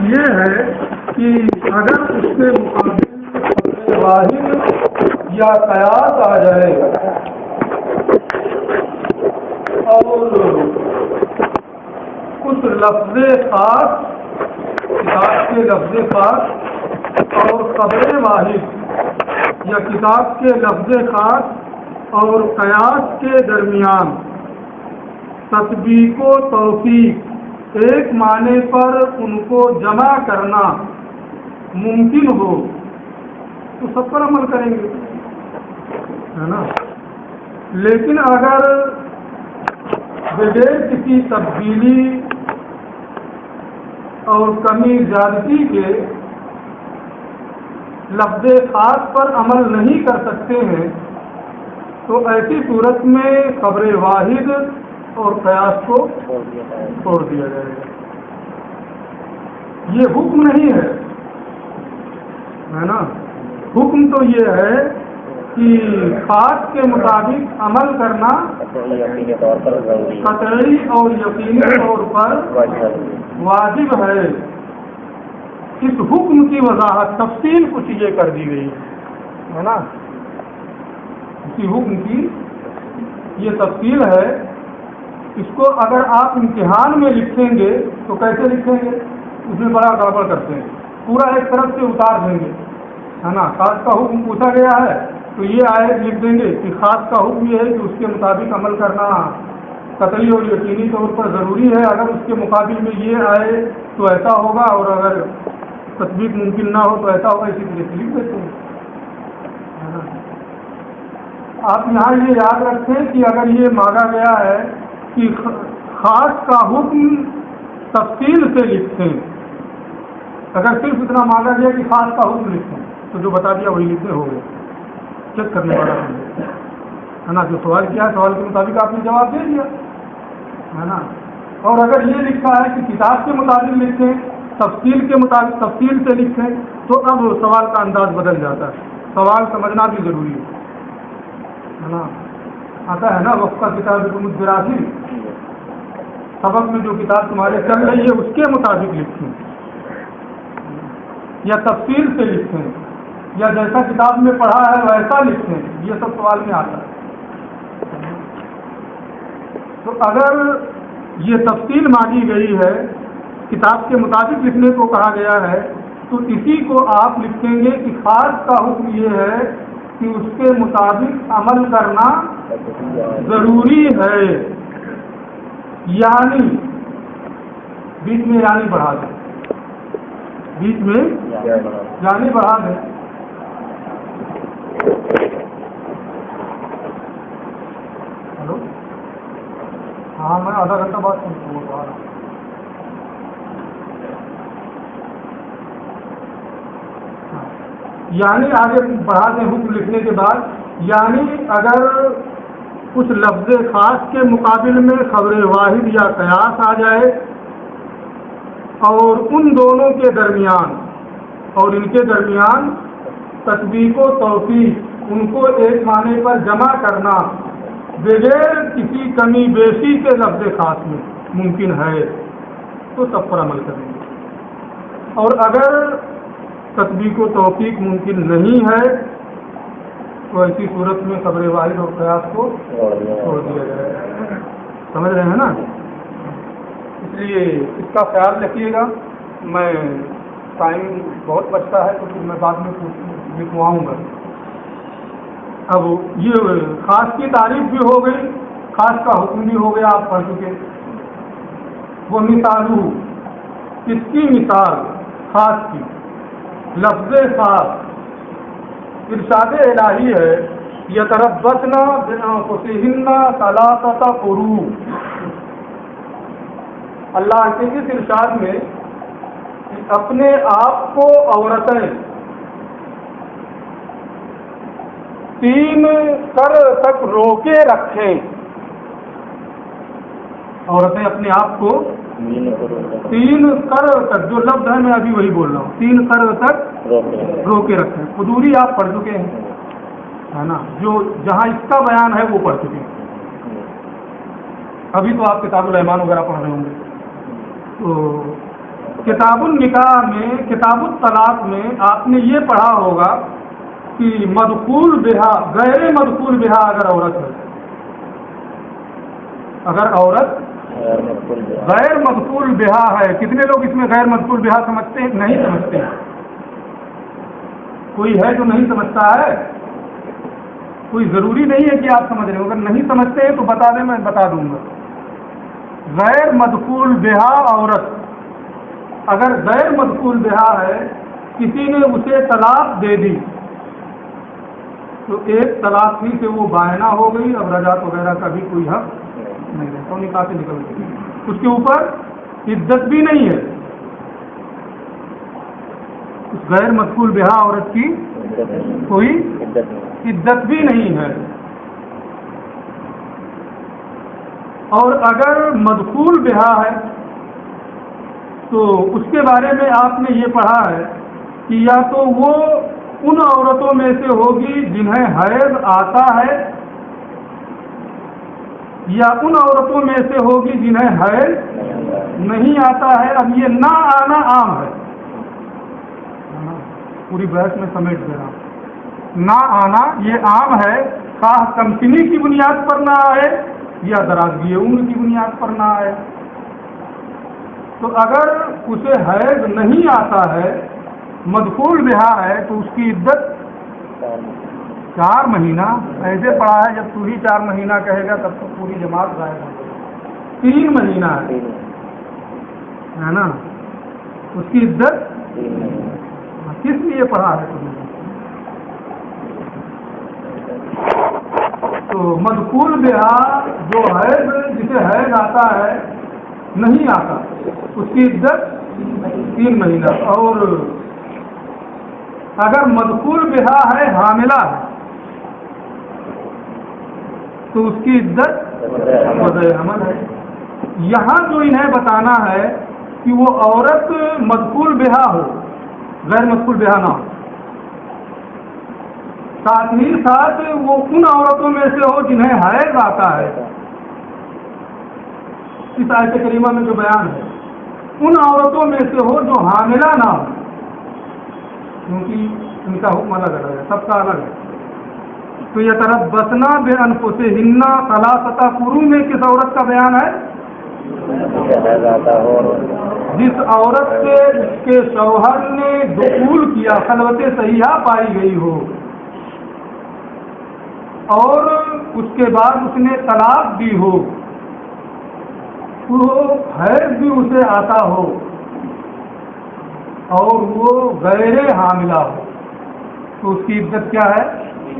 یہ ہے کہ اگر اس کے مقابل واحد یا قیاس آ جائے اور کچھ لفظ خاص کتاب کے لفظ خاص اور خبر واحد یا کتاب کے لفظ خاص اور قیاس کے درمیان تطبیق و توفیق ایک معنی پر ان کو جمع کرنا ممکن ہو تو سب پر عمل کریں گے، ہے نا. لیکن اگر بغیر کسی تبدیلی اور کمی زیادتی کے لفظ خاص پر عمل نہیں کر سکتے ہیں تو ایسی صورت میں خبر واحد اور قیاس کو چھوڑ دیا جائے گا. یہ حکم نہیں ہے نا. حکم تو یہ ہے کہ خاص کے مطابق عمل کرنا قطعی اور یقینی طور پر واجب ہے. اس حکم کی وضاحت تفصیل کچھ یہ کر دی گئی ہے نا. اسی حکم کی یہ تفصیل ہے. اس کو اگر آپ امتحان میں لکھیں گے تو کیسے لکھیں گے؟ اس میں بڑا گڑبڑ کرتے ہیں. پورا ایک طرف سے اتار دیں گے، ہے نا. خاص کا حکم پوچھا گیا ہے تو یہ آیت لکھ دیں گے کہ خاص کا حکم یہ ہے کہ اس کے مطابق عمل کرنا قطعی اور یقینی طور پر ضروری ہے. اگر اس کے مقابل میں یہ آئے تو ایسا ہوگا، اور اگر تطبیق ممکن نہ ہو تو ایسا ہوگا. اسی طرح سے لکھ دیتے ہیں. آپ یہاں یہ یاد رکھیں کہ اگر یہ مانگا گیا ہے کہ خاص کا حکم تفصیل سے لکھیں، اگر صرف اتنا مانگا گیا کہ خاص کا حکم لکھیں تو جو بتا دیا وہی لکھنے ہو گئے. چیک کرنے والا ہے نا. جو سوال کیا ہے سوال کے مطابق آپ نے جواب دے دیا ہے نا. اور اگر یہ لکھا ہے کہ کتاب کے مطابق لکھیں، تفصیل کے مطابق تفصیل سے لکھیں تو اب سوال کا انداز بدل جاتا ہے. سوال سمجھنا بھی ضروری ہے نا. آتا ہے نا وقت کا کتاب مدراثی، سبق میں جو کتاب تمہارے چل رہی ہے اس کے مطابق لکھیں یا تفصیل سے لکھیں یا جیسا کتاب میں پڑھا ہے ویسا لکھیں. یہ سب سوال میں آتا ہے. تو اگر یہ تفصیل مانگی گئی ہے، کتاب کے مطابق لکھنے کو کہا گیا ہے، تو اسی کو آپ لکھیں گے کہ خاص کا حکم یہ ہے کہ اس کے مطابق عمل کرنا ضروری ہے. یعنی بیچ میں یعنی بڑھا دیں، بیچ میں یعنی بڑھا دیں. ہلو، ہاں میں آدھا گھنٹہ بعد بول رہا ہوں. یعنی آگے بڑھا دیں حکم لکھنے کے بعد. یعنی اگر کچھ لفظ خاص کے مقابل میں خبر واحد یا قیاس آ جائے اور ان دونوں کے درمیان اور ان کے درمیان تطبیق و توفیق ان کو ایک معنی پر جمع کرنا بغیر کسی کمی بیشی کے لفظ خاص میں ممکن ہے تو سب پر عمل کریں گے. اور اگر تطبیق و توفیق ممکن نہیں ہے تو ایسی صورت میں خبر واحد اور قیاس کو چھوڑ دیا جائے. سمجھ رہے ہیں نا. اس لیے اس کا خیال رکھیے گا. میں ٹائم بہت بچتا ہے تو پھر میں بعد میں لکھواؤں گا. اب یہ خاص کی تعریف بھی ہو گئی، خاص کا حکم بھی ہو گیا، آپ پڑھ چکے. وہ مثالو، اس کی مثال خاص کی، لفظ خاص ارشاد الہی ہے. یتربصن بانفسہن ثلاثۃ قروء. اللہ کے اس ارشاد میں اپنے آپ کو عورتیں 3 قرء تک روکے رکھیں. عورتیں اپنے آپ کو 3 قرء تک، جو لفظ ہے میں ابھی وہی بول رہا ہوں، 3 قرء تک روکے رکھیں. قدوری آپ پڑھ چکے ہیں ہے نا. جو جہاں اس کا بیان ہے وہ پڑھ چکے ہیں. ابھی تو آپ کتاب الایمان وغیرہ پڑھ رہے ہوں گے. تو کتاب النکاح میں، کتاب الطلاق میں آپ نے یہ پڑھا ہوگا کہ مدخول بہا، غیر مدخول بہا اگر عورت ہے، اگر عورت غیر مدخول بہا ہے، کتنے لوگ اس میں غیر مدخول بہا سمجھتے ہیں؟ نہیں سمجھتے ہیں. کوئی ہے جو نہیں سمجھتا ہے؟ کوئی ضروری نہیں ہے کہ آپ سمجھ رہے ہو، اگر نہیں سمجھتے ہیں تو بتا دیں، میں بتا دوں گا. غیر مدخول بہا عورت اگر غیر مدخول بہا ہے، کسی نے اسے طلاق دے دی تو ایک طلاق ہی سے وہ بائنا ہو گئی، اب رجعت وغیرہ کا بھی کوئی حق نہیں رہتا، وہ نکاح سے نکل گئی. اس کے اوپر عدت بھی نہیں ہے. اس غیر مدخول بہا عورت کی کوئی عدت بھی نہیں ہے. اور اگر مدخول بہا ہے تو اس کے بارے میں آپ نے یہ پڑھا ہے کہ یا تو وہ ان عورتوں میں سے ہوگی جنہیں حیض آتا ہے، یا ان عورتوں میں سے ہوگی جنہیں حیض نہیں آتا ہے. اب یہ نہ آنا عام ہے، پوری بحث میں سمیٹ دے رہا ہوں. نہ آنا یہ عام ہے، خواہ کمسنی کی بنیاد پر نہ آئے یا درازگی عمر کی بنیاد پر نہ آئے. تو اگر اسے حیض نہیں آتا ہے، مدخول بہا ہے، تو اس کی عدت 4 مہینہ. ایسے پڑھا ہے جب تو ہی 4 مہینہ کہے گا تب تو پوری جماعت غائب ہے. 3 مہینہ ہے نا اس کی عدت. کس لیے پڑھا ہے تم نے؟ تو مدخول بہا جو حیض، جسے حیض آتا ہے نہیں آتا، اس کی عدت 3 مہینہ. اور اگر مدخول بہا ہے حاملہ ہے تو اس کی عدت وضع حمل ہے. یہاں جو انہیں بتانا ہے کہ وہ عورت مدخول بہا ہو، غیر مدخول بہا نہ ہو، ساتھ ہی ساتھ وہ ان عورتوں میں سے ہو جنہیں حیض آتا ہے. اس آیت کریمہ میں جو بیان ہے ان عورتوں میں سے ہو جو حاملہ نہ ہو، کیونکہ ان کا حکم الگ الگ ہے، سب کا الگ ہے. تو یہ تربصنا بانفسہن ثلاثۃ قروء میں کس عورت کا بیان ہے؟ جس عورت سے اس کے شوہر نے دخول کیا، خلوت صحیحہ پائی گئی ہو، اور اس کے بعد اس نے طلاق دی ہو، وہ حیض بھی اسے آتا ہو اور وہ غیر حاملہ ہو، تو اس کی عدت کیا ہے؟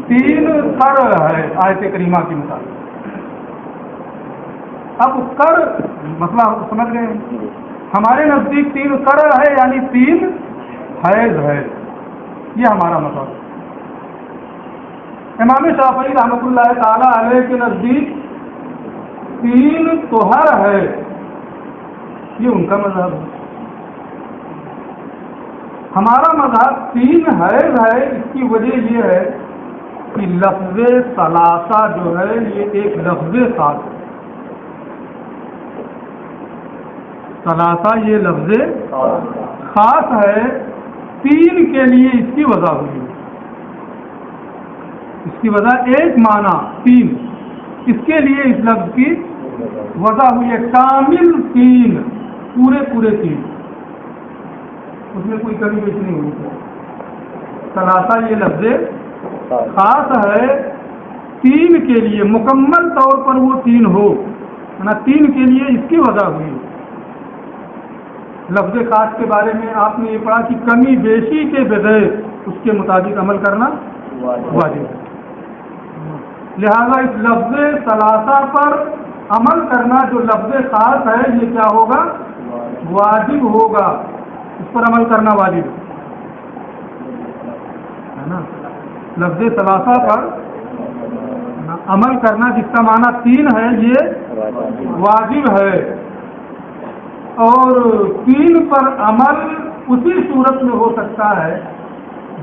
3 قرء ہے آیت کریمہ کے مطابق. اب قرء مسئلہ سمجھ گئے؟ ہمارے نزدیک 3 قرء ہے، یعنی 3 حیض ہے. یہ ہمارا مطلب. امام شافعی رحمۃ اللہ تعالی علیہ کے نزدیک 3 طہر ہے، یہ ان کا مذہب ہے. ہمارا مذہب 3 حیض ہے. اس کی وجہ یہ ہے کہ لفظ ثلاثہ جو ہے یہ ایک لفظ خاص ہے. ثلاثہ یہ لفظ خاص ہے، 3 کے لیے اس کی وضع ہوئی. اس کی وجہ ایک معنی 3، اس کے لیے اس لفظ کی وضع ہوئی ہے. کامل 3، پورے 3، اس میں کوئی کمی بیش نہیں ہوئی. ثلاثہ یہ لفظ خاص ہے 3 کے لیے، مکمل طور پر وہ 3 ہو، 3 کے لیے اس کی وضع ہوئی. لفظ خاص کے بارے میں آپ نے یہ پڑھا کہ کمی بیشی کے بغیر اس کے مطابق عمل کرنا واجب ہے. لہذا اس لفظ ثلاثہ پر عمل کرنا جو لفظ خاص ہے یہ کیا ہوگا؟ واجب ہوگا. اس پر عمل کرنا واجب ہے نا. لفظ ثلاثہ پر عمل کرنا جس کا معنی 3 ہے یہ واجب ہے. اور 3 پر عمل اسی صورت میں ہو سکتا ہے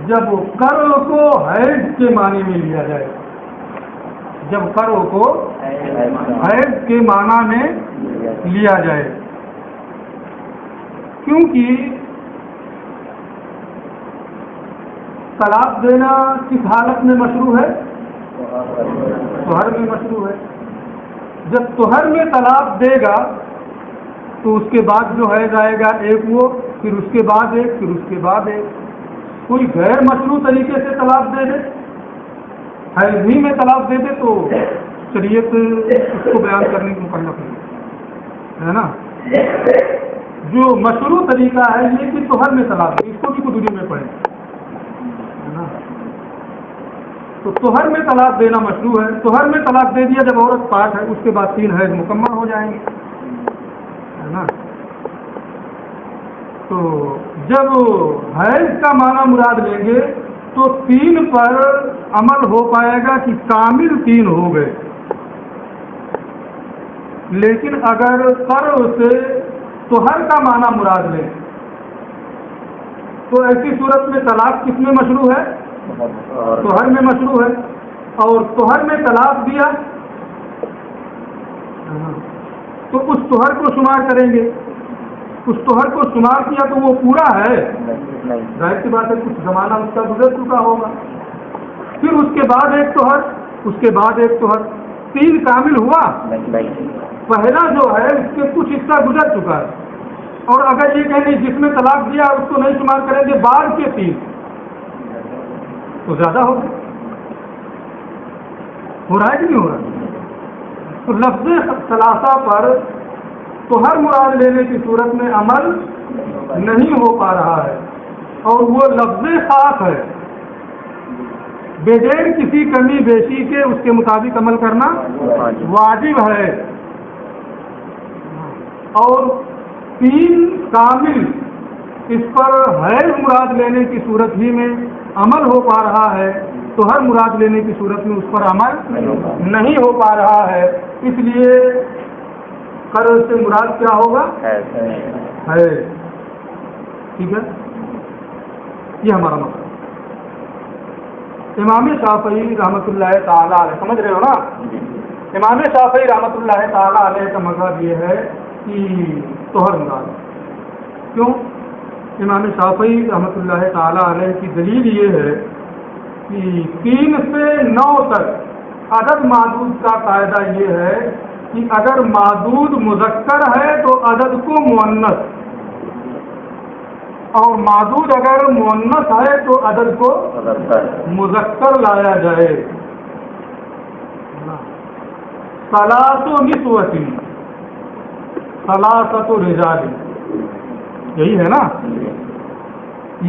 جب قرء کو حیض کے معنی میں لیا جائے. جب قرء کو حیض کے معنی میں لیا جائے، کیونکہ طلاق دینا کس حالت میں مشروع ہے؟ طہر میں مشروع ہے. جب طہر میں طلاق دے گا تو اس کے بعد جو ہے جائے گا ایک وہ، پھر اس کے بعد ایک، پھر اس کے بعد ایک. کوئی غیر مشروع طریقے سے طلاق دے دے، حیض ہی میں طلاق دے دے تو شریعت اس کو بیان کرنے کی مکلف ہے نا. جو مشروع طریقہ ہے یہ کہ طہر میں طلاق دے، اس کو بھی قدری میں پڑھے ہے نا. تو طہر میں طلاق دینا مشروع ہے. طہر میں طلاق دے دیا جب عورت پاک ہے، اس کے بعد 3 حیض مکمل ہو جائیں گے ہے نا. تو جب حیض کا معنی مراد لیں گے تو 3 پر عمل ہو پائے گا کہ کامل 3 ہو گئے. لیکن اگر قرء سے طہر کا معنی مراد لیں تو ایسی صورت میں طلاق کس میں مشروع ہے؟ طہر میں مشروع ہے. اور طہر میں طلاق دیا تو اس طہر کو شمار کریں گے. اس طہر کو شمار کیا تو وہ پورا ہے، ظاہر سی بات ہے کچھ زمانہ اس کا گزر چکا ہوگا. پھر اس کے بعد ایک طہر، اس کے بعد ایک طہر، 3 کامل ہوا. پہلا جو ہے اس کے کچھ حصہ گزر چکا ہے. اور اگر یہ کہیں جس میں طلاق دیا اس کو نہیں شمار کریں گے، بعد کے 3 تو زیادہ ہو گئے. ہو رہا ہے کہ نہیں ہو رہا؟ تو لفظ ثلاثہ پر طہر مراد لینے کی صورت میں عمل نہیں ہو پا رہا ہے، اور وہ لفظ خاص ہے. بغیر کسی کمی بیشی کے اس کے مطابق عمل کرنا واجب ہے. اور 3 کامل اس پر حیض مراد لینے کی صورت ہی میں عمل ہو پا رہا ہے، طہر مراد لینے کی صورت میں اس پر عمل نہیں ہو پا رہا ہے. اس لیے قرء سے مراد کیا ہوگا؟ حیض. ٹھیک ہے، یہ ہمارا مطلب. امام شافعی رحمۃ اللہ تعالیٰ علیہ، سمجھ رہے ہو نا؟ امام شافعی رحمۃ اللہ تعالیٰ علیہ کا مذہب یہ ہے کہ طہر مراد. کیوں؟ امام شافعی رحمۃ اللہ تعالیٰ علیہ کی دلیل یہ ہے کہ 3 سے 9 تک عدد معدود کا قاعدہ یہ ہے کہ اگر معدود مذکر ہے تو عدد کو مؤنث، اور معدود اگر مؤنث ہے تو عدد کو مذکر لایا جائے. ثلاث نسوۃ ثلاثۃ رجال، یہی ہے نا.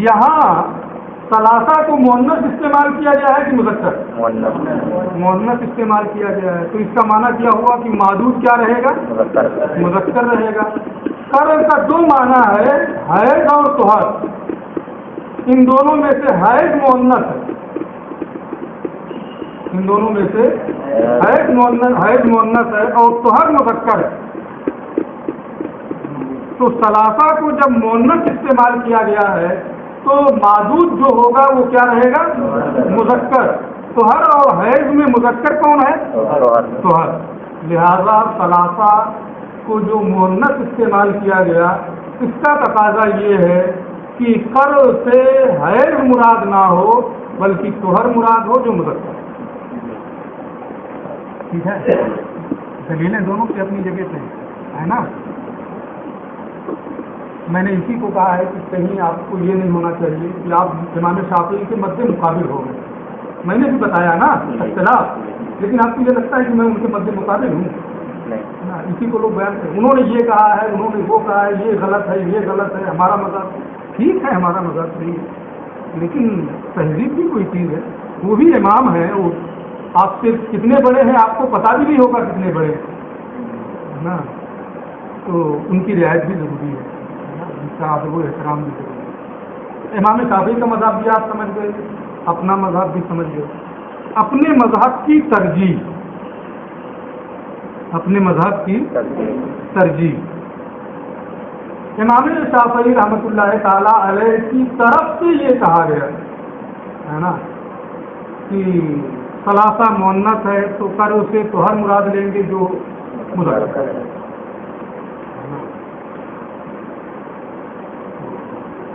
یہاں ثلاثہ کو مؤنث استعمال کیا گیا ہے کہ مذکر؟ مؤنث استعمال کیا گیا ہے. تو اس کا معنی کیا ہوا کہ معدود کیا رہے گا؟ مذکر رہے گا. قرء کا 2 معنی ہے، حیض اور طہر. ان دونوں میں سے حیض مؤنث ہے، ان دونوں میں سے حیض مؤنث ہے اور طہر مذکر ہے. تو ثلاثہ کو جب مؤنث استعمال کیا گیا ہے تو معدود جو ہوگا وہ کیا رہے گا؟ مذکر. طہر اور حیض میں مذکر کون ہے؟ طہر. لہذا ثلاثہ کو جو مؤنث استعمال کیا گیا اس کا تقاضا یہ ہے کہ قرء سے حیض مراد نہ ہو بلکہ طہر مراد ہو جو مذکر. ٹھیک ہے، دلیلیں دونوں کی اپنی جگہ پہ ہے نا. میں نے اسی کو کہا ہے کہ کہیں آپ کو یہ نہیں ہونا چاہیے کہ آپ امام شافعی کے مد مقابل ہو گئے. میں نے بھی بتایا نا اختلاف، لیکن آپ کو یہ لگتا ہے کہ میں ان کے مد مقابل ہوں. اسی کو لوگ بیان کریں، انہوں نے یہ کہا ہے، انہوں نے وہ کہا ہے، یہ غلط ہے، یہ غلط ہے. ہمارا مذہب ٹھیک ہے، ہمارا مذہب صحیح ہے، لیکن تہذیب بھی کوئی چیز ہے. وہ بھی امام ہے، وہ آپ سے کتنے بڑے ہیں آپ کو پتا بھی نہیں ہوگا کتنے بڑے ہیں نا. تو ان کی رعایت بھی ضروری ہے، ان کا ادب و احترام بھی ضروری ہے. امام شافعی کا مذہب بھی آپ سمجھ گئے، اپنا مذہب بھی سمجھ گئے. اپنے مذہب کی ترجیح، اپنے مذہب کی ترجیح امام شافعی رحمۃ اللہ تعالی علیہ کی طرف سے یہ کہا گیا ہے نا کہ ثلاثہ مؤنث ہے تو قرء سے طہر مراد لیں گے جو مذکر ہے.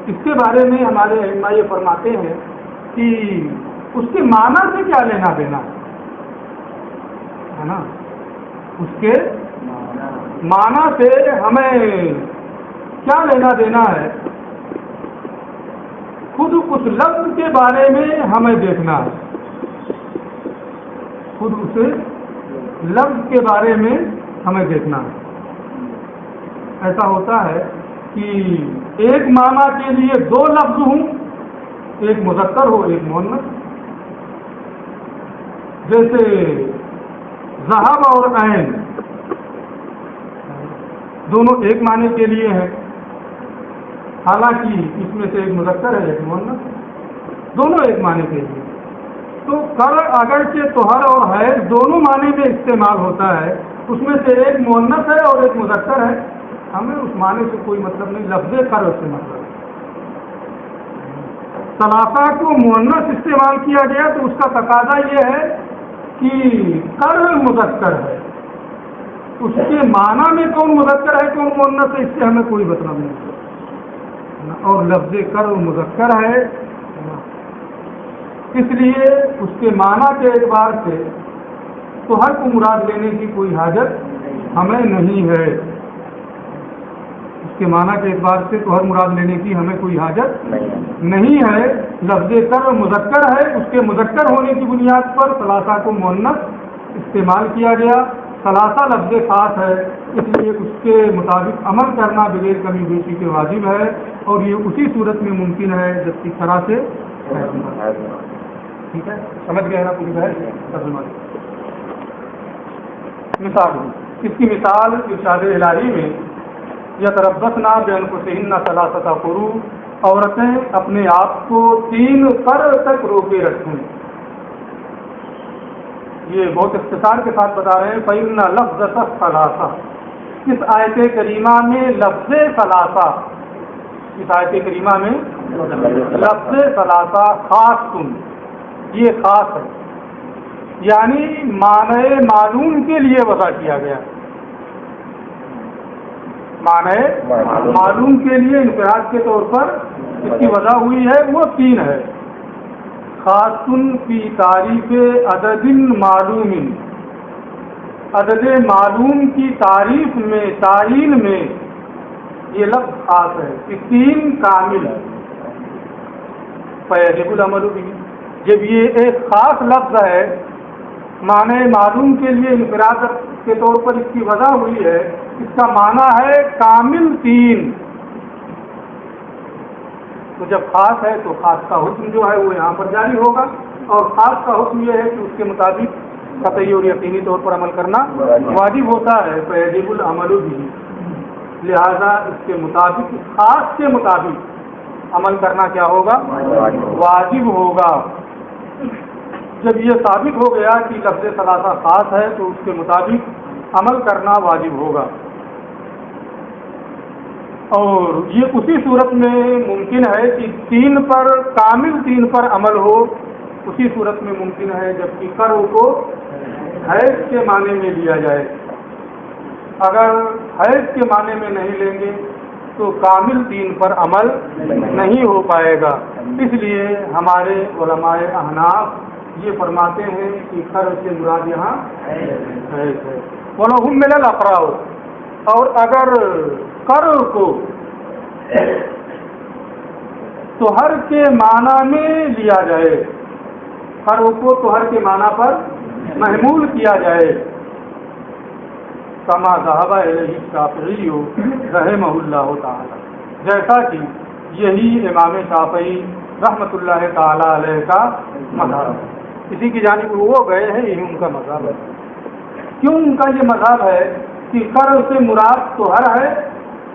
اس کے بارے میں ہمارے ائمہ یہ فرماتے ہیں کہ اس کے معنی سے کیا لینا دینا ہے نا، اس کے معنی سے ہمیں کیا لینا دینا ہے، خود اس لفظ کے بارے میں ہمیں دیکھنا ہے، خود اس لفظ کے بارے میں ہمیں دیکھنا ہے۔ ایسا ہوتا ہے کہ ایک معنی کے لیے دو لفظ ہوں، ایک مذکر ہو ایک مؤنث، جیسے ذہب اور عین دونوں ایک معنی کے لیے ہیں، حالانکہ اس میں سے ایک مذکر ہے ایک مؤنث، دونوں ایک معنی کے لیے۔ تو کر اگرچہ طہر اور حیض دونوں معنی میں استعمال ہوتا ہے، اس میں سے ایک مؤنث ہے اور ایک مذکر ہے، ہمیں اس معنی سے کوئی مطلب نہیں، لفظ کر سے مطلب ہے۔ ثلاثہ کو مؤنث استعمال کیا گیا تو اس کا تقاضا یہ ہے کہ کر مذکر ہے، اس کے معنی میں کون مذکر ہے کون مؤنث ہے اس سے ہمیں کوئی مطلب نہیں، اور لفظ کر مذکر ہے، اس لیے اس کے معنی کے اعتبار سے تو ہر کو مراد لینے کی کوئی حاجت ہمیں نہیں ہے، اس کے معنی کے اعتبار سے تو ہر مراد لینے کی ہمیں کوئی حاجت نہیں ہے۔ لفظ کر مذکر ہے، اس کے مذکر ہونے کی بنیاد پر ثلاثہ کو مؤنث استعمال کیا گیا۔ ثلاثہ لفظ خاص ہے، اس لیے اس کے مطابق عمل کرنا بغیر کمی بیشی کے واجب ہے، اور یہ اسی صورت میں ممکن ہے جبکہ طرح سے ٹھیک ہے، سمجھ گئے نا پوری بحث؟ مثال اس کی مثال ارشاد الہی میں یتربصن بانفسہن ثلاثۃ قروء، عورتیں اپنے آپ کو 3 قرء تک روکے رکھیں۔ یہ بہت اختصار کے ساتھ بتا رہے ہیں، فإن لفظۃ الثلاثہ، اس آیت کریمہ میں لفظ ثلاثہ، اس آیت کریمہ میں لفظ ثلاثہ خاص سن، یہ خاص ہے، یعنی معنی معلوم کے لیے وضع کیا گیا، معنی معلوم کے لیے انفراد کے طور پر اس کی وضع ہوئی ہے، وہ 3 ہے۔ خاص فی تعریف عدد معلوم، عدد معلوم کی تعریف میں تعین میں یہ لفظ خاص ہے کہ 3 کامل ہے، فیجب العمل بھی، جب یہ ایک خاص لفظ ہے، معنی معلوم کے لیے انفراد کے طور پر اس کی وضع ہوئی ہے، اس کا معنی ہے کامل 3، تو جب خاص ہے تو خاص کا حکم جو ہے وہ یہاں پر جاری ہوگا، اور خاص کا حکم یہ ہے کہ اس کے مطابق قطعی اور یقینی طور پر عمل کرنا واجب ہوتا ہے، فیجب العمل بھی، لہذا اس کے مطابق خاص کے مطابق عمل کرنا کیا ہوگا؟ واجب ہوگا۔ جب یہ ثابت ہو گیا کہ لفظ ثلاثہ خاص ہے تو اس کے مطابق عمل کرنا واجب ہوگا، اور یہ اسی صورت میں ممکن ہے کہ 3 پر کامل 3 پر عمل ہو، اسی صورت میں ممکن ہے جبکہ قرء کو حیض کے معنی میں لیا جائے، اگر حیض کے معنی میں نہیں لیں گے تو کامل 3 پر عمل نہیں ہو پائے گا، اس لیے ہمارے علماء احناف یہ فرماتے ہیں کہ قرء سے مراد یہاں حیض ہے۔ وَلَهُم مِّنَ الْأَقْرَاءِ، اور اگر قرء کو طہر کے معنی میں لیا جائے، قرء کو طہر کے معنی پر محمول کیا جائے، کما ذهب الیہ الشافعی رحمہ اللہ تعالی، جیسا کہ یہی امام شافعی رحمۃ اللہ تعالی علیہ کا مذہب ہے، اسی کی جانب وہ گئے ہیں، یہی ان کا مذہب ہے۔ کیوں ان کا یہ مذہب ہے کہ قرء سے مراد طہر ہے،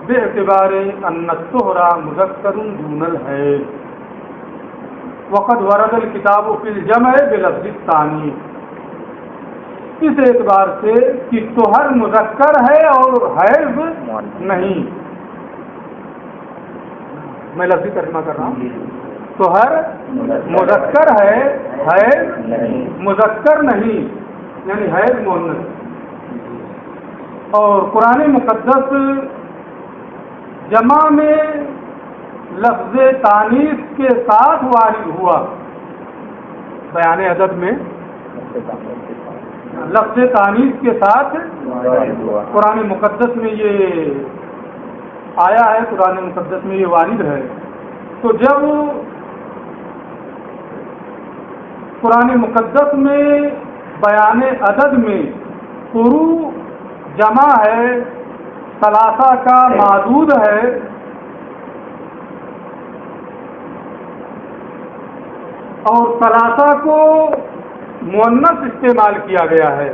بے اعتبار ان الطہر مذکر دون الحیض، وقد ورد الکتاب فی الجمع بلفظ الثانی، اس اعتبار سے کہ طہر مذکر ہے اور حیض نہیں، میں لفظی ترجمہ کر رہا ہوں، طہر مذکر ہے حیض مذکر نہیں، یعنی حیض مؤنث، اور قرآن مقدس جمع میں لفظ تانیث کے ساتھ وارد ہوا بیان عدد میں، لفظ تانیث کے ساتھ قرآن مقدس میں یہ آیا ہے، قرآن مقدس میں یہ وارد ہے. تو جب قرآن مقدس میں بیان عدد میں قرو جمع ہے، ثلاثہ کا معدود ہے، اور ثلاثہ کو مؤنث استعمال کیا گیا ہے،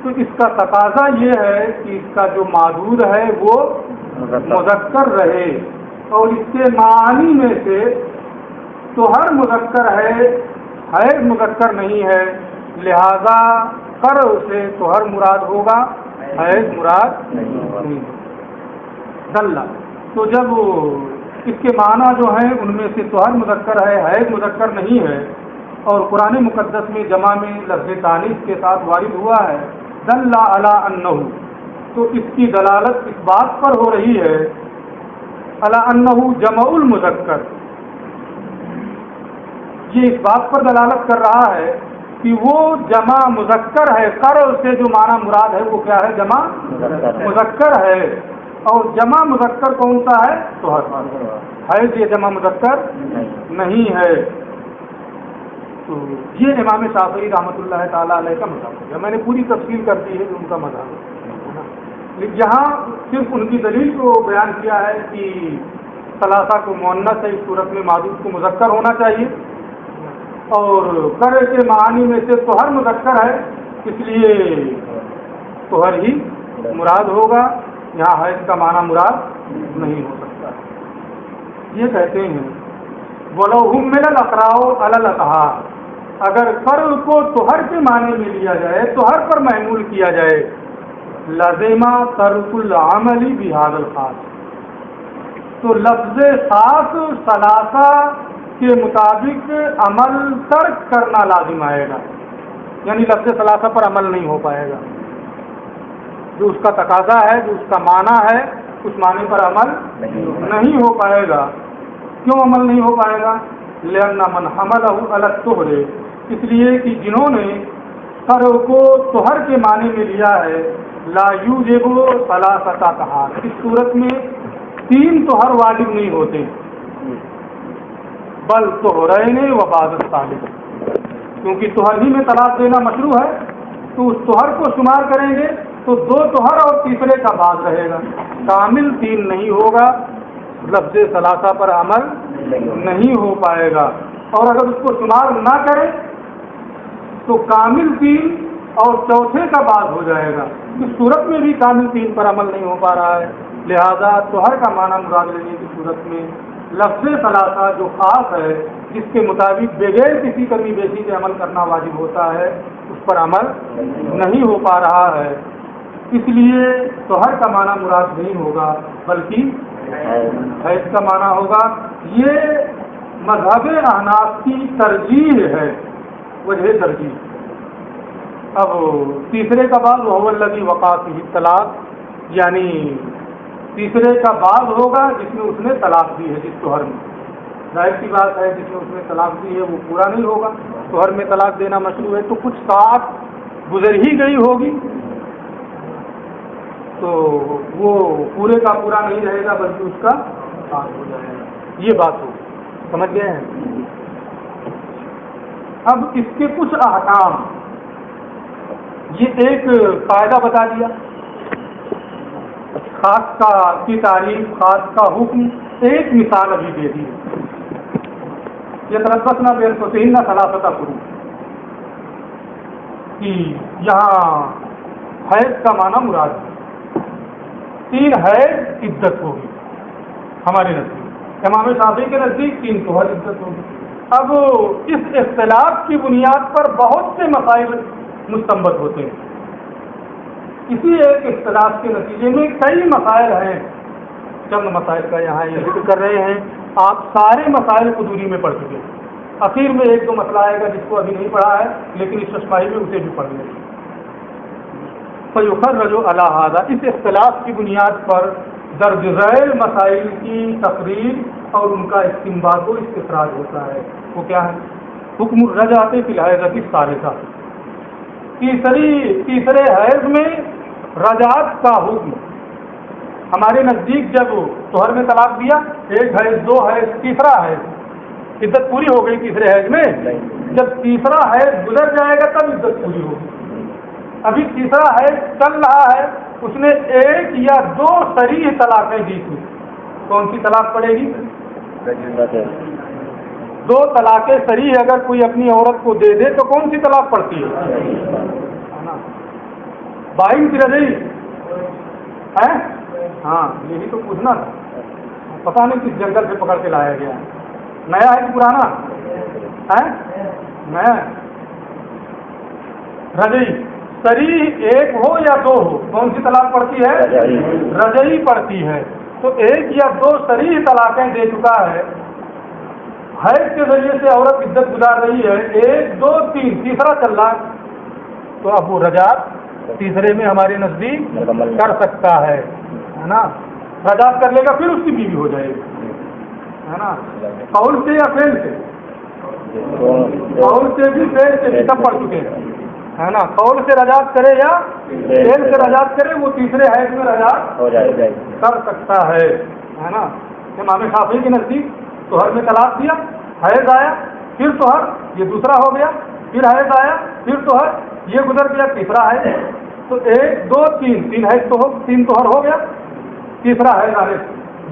تو اس کا تقاضا یہ ہے کہ اس کا جو معدود ہے وہ مذکر رہے، اور اس کے معانی میں سے تو ہر مذکر ہے مذکر نہیں ہے، لہذا کر اسے تو ہر مراد ہوگا، حیض مراد نہیں. دلہ تو جب اس کے معنی جو ہیں ان میں سے تو ہر مذکر ہے، حیض مذکر نہیں ہے، اور قرآن مقدس میں جمع میں لفظ تانیث کے ساتھ وارد ہوا ہے، دل علی انہ، تو اس کی دلالت اس بات پر ہو رہی ہے علی انہ جمع المذکر، یہ اس بات پر دلالت کر رہا ہے کہ وہ جمع مذکر ہے. کر سے جو معنی مراد ہے وہ کیا ہے؟ جمع مذکر ہے. اور جمع مذکر کون سا ہے؟ تو حیض یہ جمع مذکر نہیں ہے. تو یہ امام شافعی رحمۃ اللہ تعالیٰ علیہ کا مذہب ہے. میں نے پوری تفصیل کر دی ہے کہ ان کا مذہب ہے، یہاں صرف ان کی دلیل کو بیان کیا ہے کہ ثلاثہ کو مؤنث ہے، اس صورت میں معدود کو مذکر ہونا چاہیے، اور کرے کے معانی میں سے تو ہر مذکر ہے، اس لیے تو ہر ہی مراد ہوگا، یہاں حیض کا معنی مراد نہیں ہو سکتا. یہ کہتے ہیں وَلَوْ هُمِّلَ الْأَقْرَاءُ عَلَى الْأَطْهَارِ، اگر کر کو توہر کے معنی میں لیا جائے، توہر پر محمول کیا جائے، لازمہ ترک العمل بهذا الخاص، تو لفظ خاص ثلاثہ کے مطابق عمل ترک کرنا لازم آئے گا، یعنی لفظ ثلاثہ پر عمل نہیں ہو پائے گا. جو اس کا تقاضا ہے، جو اس کا معنی ہے، اس معنی پر عمل نہیں ہو پائے گا. کیوں عمل نہیں ہو پائے گا؟ لأن من حملہ علی الطہر، اس لیے کہ جنہوں نے کر کو طہر کے معنی میں لیا ہے، لا یوجب ثلاثۃ طہار، اس صورت میں تین طہر واجب نہیں ہوتے، بل طہرین و بعض الثالث، کیونکہ طہر ہی میں طلاق دینا مشروع ہے، تو اس طہر کو شمار کریں گے تو دو طہر اور تیسرے کا بعض رہے گا، کامل تین نہیں ہوگا، لفظ ثلاثہ پر عمل نہیں ہو پائے گا. اور اگر اس کو شمار نہ کریں تو کامل تین اور چوتھے کا بعض ہو جائے گا. اس صورت میں بھی کامل تین پر عمل نہیں ہو پا رہا ہے، لہذا طہر کا معنی مراد لینے کی صورت میں لفظ ثلاثہ جو خاص ہے، جس کے مطابق بغیر کسی کمی بیشی کے عمل کرنا واجب ہوتا ہے، اس پر عمل نہیں ہو پا رہا ہے. اس لیے طہر کا معنی مراد نہیں ہوگا، بلکہ حیض کا معنی ہوگا. یہ مذہب احناف کی ترجیح ہے، وجہ ترجیح. اب تیسرے کا بعض وهو الذی وقع فیہ الطلاق، یعنی تیسرے کا بعض ہوگا جس میں اس نے طلاق دی ہے، جس طہر میں. ظاہر سی بات ہے جس میں اس نے طلاق دی ہے وہ پورا نہیں ہوگا، طہر میں طلاق دینا مشروع ہے، تو کچھ ساتھ گزر ہی گئی ہوگی، تو وہ پورے کا پورا نہیں رہے گا بلکہ اس کا خاص ہو جائے گا. یہ بات ہو سمجھ گئے ہیں. اب اس کے کچھ احکام، یہ ایک قاعدہ بتا دیا، خاص کا کی تعریف، خاص کا حکم. ایک مثال ابھی دے دی، یہ تربصنا بانفسہن ثلاثۃ قروء، کہ یہاں حیض کا معنی مراد ہے، تین حیض عدت ہوگی ہمارے نزدیک، امام شافعی کے نزدیک تین طہر عدت ہوگی. اب اس اختلاف کی بنیاد پر بہت سے مسائل مستنبط ہوتے ہیں. اسی ایک اختلاف کے نتیجے میں کئی مسائل ہیں. چند مسائل کا یہاں یہ ذکر کر رہے ہیں. آپ سارے مسائل کو دوری میں پڑھ چکے ہیں، اخیر میں ایک دو مسئلہ آئے گا جس کو ابھی نہیں پڑھا ہے، لیکن اس ششماہی میں اسے بھی پڑھ لیں. فیخرج علی ھذا، اس اختلاف کی بنیاد پر درج ذیل مسائل کی تقریر اور ان کا استنباط و استخراج ہوتا ہے. وہ کیا ہے؟ حکم الرجعۃ فی الحیضۃ الثالثہ. تیسرے حیض میں رجعت کا حکم. ہمارے نزدیک جب طہر میں طلاق دیا، ایک حیض، دو حیض، تیسرا حیض، عدت پوری ہو گئی تیسرے حیض میں. جب تیسرا حیض گزر جائے گا تب عدت پوری ہوگی. ابھی تیسرا حیض چل رہا ہے، اس نے ایک یا دو صریح طلاقیں دی تھی. کون سی طلاق پڑے گی؟ دو طلاقیں صریح اگر کوئی اپنی عورت کو دے دے تو کون سی طلاق پڑتی ہے؟ بائن کی رجعی ہے. ہاں یہی تو پوچھنا تھا. پتہ نہیں کس جنگل سے پکڑ کے لایا گیا ہے. نیا ہے کہ پرانا ہے؟ نیا. رجعی صریح ایک ہو یا دو ہو، کون سی طلاق پڑتی ہے؟ رجعی پڑتی ہے. تو ایک یا دو صریح طلاقیں دے چکا ہے، حیض کے ذریعے سے عورت عدت گزار رہی ہے، ایک دو تین، تیسرا چل رہا ہے، تو اب وہ رجعت تیسرے میں ہمارے نزدیک کر سکتا ہے نا. رجعت کر لے گا پھر اس کی بیوی ہو جائے گی، ہے نا. قول سے یا فعل سے؟ قول سے بھی فعل سے بھی سب پڑھ چکے ہیں، ہے نا. قول سے رجعت کرے یا فعل سے رجعت کرے، وہ تیسرے حیض میں رجعت کر سکتا ہے نا. امام شافعی کے نزدیک طہر میں طلاق دیا، حیض آیا، پھر طہر، یہ دوسرا ہو گیا، پھر حیض آیا، پھر طہر، یہ گزر گیا، تیسرا حیض. تو ایک دو تین، تین حیض تو تین طہر ہو گیا، تیسرا حیض آنے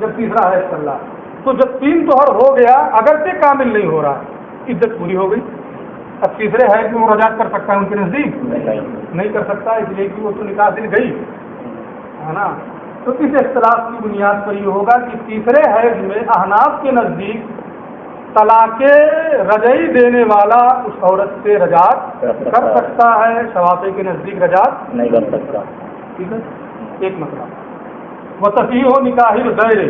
جب تیسرا حیض چل رہا، تو جب تین طہر ہو گیا اگرچہ کامل نہیں ہو رہا، عدت پوری ہو گئی. اب تیسرے حیض میں وہ رجعت کر سکتا ہے ان کے نزدیک؟ نہیں کر سکتا، اس لیے کہ وہ تو نکاح سے گئی ہے نا. تو اس اختلاف کی بنیاد پر یہ ہوگا کہ تیسرے حیض میں احناف کے نزدیک طلاق رجعی دینے والا اس عورت سے رجعت کر سکتا ہے، شوافی کے نزدیک رجعت نہیں کر سکتا. ٹھیک ہے. ایک مسئلہ وہ تصحیح ہو نکاح غیر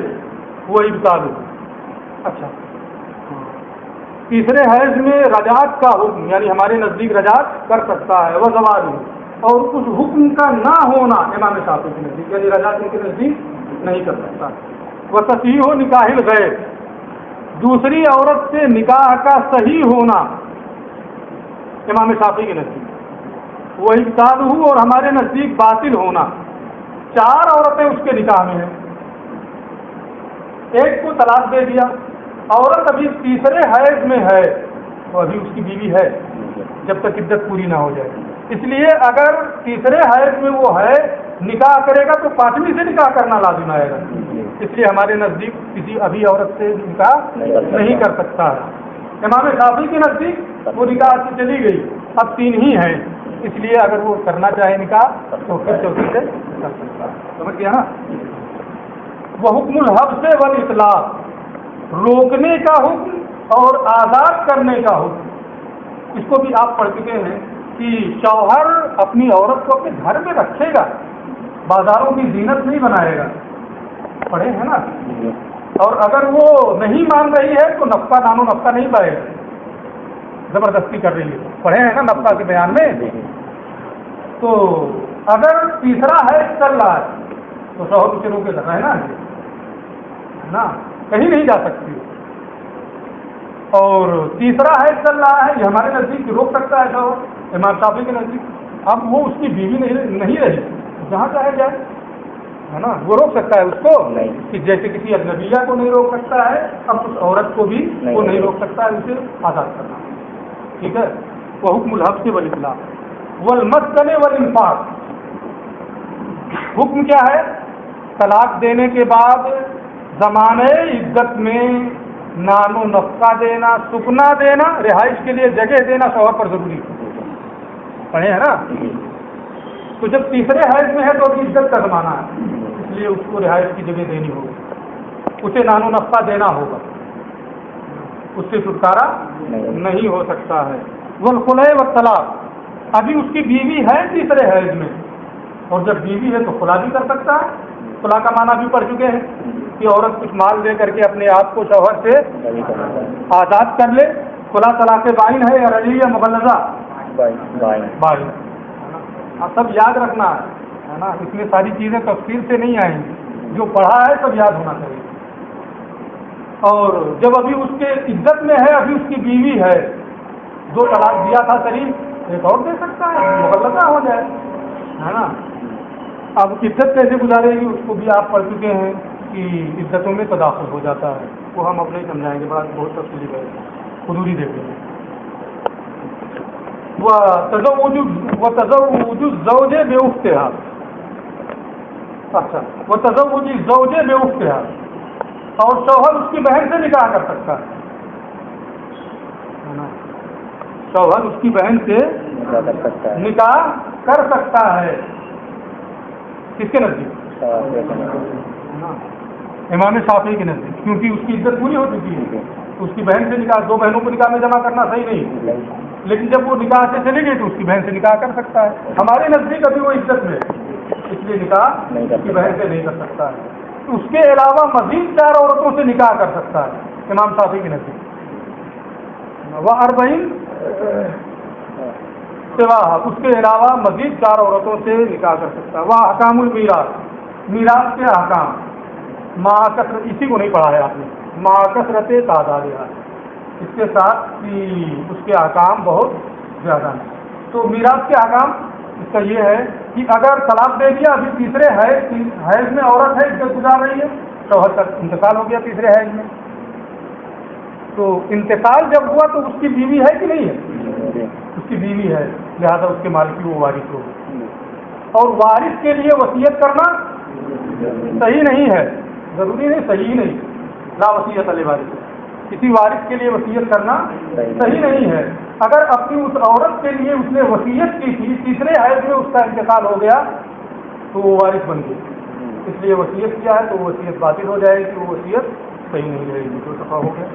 وہ ابطال. اچھا، تیسرے حیض میں رجعت کا حکم، یعنی ہمارے نزدیک رجعت کر سکتا ہے. وہ زواج اور اس حکم کا نہ ہونا امام شافعی کے نزدیک، یعنی رجعت ان کے نزدیک نہیں کر سکتا. وہ تصحیح ہو نکاح غیر، دوسری عورت سے نکاح کا صحیح ہونا امام شافعی کے نزدیک، وہ ابطال ہو اور ہمارے نزدیک باطل ہونا. چار عورتیں اس کے نکاح میں ہیں، ایک کو طلاق دے دیا، عورت ابھی تیسرے حیض میں ہے، تو ابھی اس کی بیوی ہے جب تک عدت پوری نہ ہو جائے. اس لیے اگر تیسرے حیض میں وہ ہے، نکاح کرے گا تو پانچویں سے نکاح کرنا لازم آئے گا. اس لیے ہمارے نزدیک کسی ابھی عورت سے نکاح نہیں کر سکتا ہے. امام شافعی کے نزدیک وہ نکاح سے چلی گئی، اب تین ہی ہیں، اس لیے اگر وہ کرنا چاہے نکاح تو پھر چوتھی سے کر سکتا ہے. سمجھ گیا نا. وہ حکم الحبس والاطلاق، روکنے کا حکم اور آزاد کرنے کا حکم. اس کو بھی آپ پڑھ چکے ہیں کہ شوہر اپنی عورت کو اپنے گھر میں رکھے گا، بازاروں کی زینت نہیں بنائے گا. پڑھے ہیں نا. اور اگر وہ نہیں مان رہی ہے تو نفقہ دان و نفقہ نہیں پائے گا، زبردستی کر رہی ہے. پڑھے ہیں نا نفقہ کے بیان میں. تو اگر تیسرا حیض چل رہا ہے تو شوہر اسے روکے سکتا ہے نا، کہیں نہیں جا سکتی. اور تیسرا حیض چل رہا ہے، یہ ہمارے نزدیک روک سکتا ہے شوہر امام شافعی کے نزدیک. اب وہ اس کی بیوی نہیں رہی، جہاں چاہے جائے، ہے نا. وہ روک سکتا ہے اس کو کہ جیسے کسی اجنبیہ کو نہیں روک سکتا ہے، اب اس عورت کو بھی وہ نہیں روک سکتا ہے، اسے آزاد کرنا. ٹھیک ہے. وہ حکم الحبس والاطلاق والمسکن والانفاق. حکم کیا ہے؟ طلاق دینے کے بعد زمانے عدت میں نان و نفقہ دینا، سکنا دینا، رہائش کے لیے جگہ دینا شوہر پر ضروری ہے. پڑھے ہیں نا. تو جب تیسرے حیض میں ہے تو ابھی عدت کا زمانہ ہے، اس لیے اس کو رہائش کی جگہ دینی ہوگی، اسے نان و نفقہ دینا ہوگا، اس سے چھٹکارا نہیں ہو سکتا ہے. والخلع والطلاق، ابھی اس کی بیوی ہے تیسرے حیض میں، اور جب بیوی ہے تو خلا بھی کر سکتا ہے. خلا کا معنی بھی پڑھ چکے ہیں کہ عورت کچھ مال دے کر کے اپنے آپ کو شوہر سے آزاد کر لے. خلا طلاق بائن ہے یا رجعی یا مغلظہ؟ بائن. اب سب یاد رکھنا ہے نا، اس میں ساری چیزیں تفصیل سے نہیں آئیں گی. جو پڑھا ہے سب یاد ہونا چاہیے. اور جب ابھی اس کے عزت میں ہے, ابھی اس کی بیوی ہے, جو طلاق دیا تھا سلیم, ایک اور دے سکتا ہے, مغلطہ ہو جائے, ہے نا. اب عزت کیسے گزارے گی, اس کو بھی آپ پڑھ چکے ہیں کہ عزتوں میں تداخل ہو جاتا ہے. وہ ہم اپنے سمجھائیں گے, بڑا بہت تفصیلی ہے, حضوری دیکھیں گے. وتزوج الزوج باختها, اچھا, وتزوج الزوج باختها, اور شوہر اس کی بہن سے نکاح کر سکتا ہے. شوہر اس کی بہن سے نکاح کر سکتا ہے. کس کے نزدیک؟ امام شافعی کے نزدیک, کیونکہ اس کی عزت پوری ہو چکی ہے. اس کی بہن سے نکاح, دو بہنوں کو نکاح میں جمع کرنا صحیح نہیں, لیکن جب وہ نکاح سے چلی گئی تو اس کی بہن سے نکاح کر سکتا ہے. ہمارے نزدیک ابھی وہ عزت میں, اس لیے نکاح اس کی بہن سے نہیں کر سکتا ہے. اس کے علاوہ مزید 4 عورتوں سے نکاح کر سکتا ہے امام شافعی کے نزدیک. وہ 40 سوا, اس کے علاوہ مزید 4 عورتوں سے نکاح کر سکتا ہے. وہ احکام المیراث, میراث کے احکام, مع کثرت, اسی کو نہیں پڑھا ہے آپ نے, مع کثرت تعدادها, اس کے ساتھ کہ اس کے احکام بہت زیادہ ہیں. تو میراث کے احکام اس کا یہ ہے کہ اگر طلاق دے دیا, ابھی تیسرے حیض میں عورت ہے, عزت گزار رہی ہے, شوہر کا انتقال ہو گیا تیسرے حیض میں, تو انتقال جب ہوا تو اس کی بیوی ہے کہ نہیں ہے؟ اس کی بیوی ہے, لہذا اس کے مال کی وہ وارث ہوگی. اور وارث کے لیے وصیت کرنا صحیح نہیں ہے, ضروری نہیں, صحیح نہیں, لا وصیت لوارث, کسی وارث کے لیے وصیت کرنا صحیح نہیں ہے. اگر اپنی اس عورت کے لیے اس نے وصیت کی تھی, تیسرے حیض میں اس کا انتقال ہو گیا تو وہ وارث بن گئی, اس لیے وصیت کیا ہے تو وہ وصیت باطل ہو جائے گی, وہ وصیت صحیح نہیں رہے گی, تو دفعہ ہو گیا.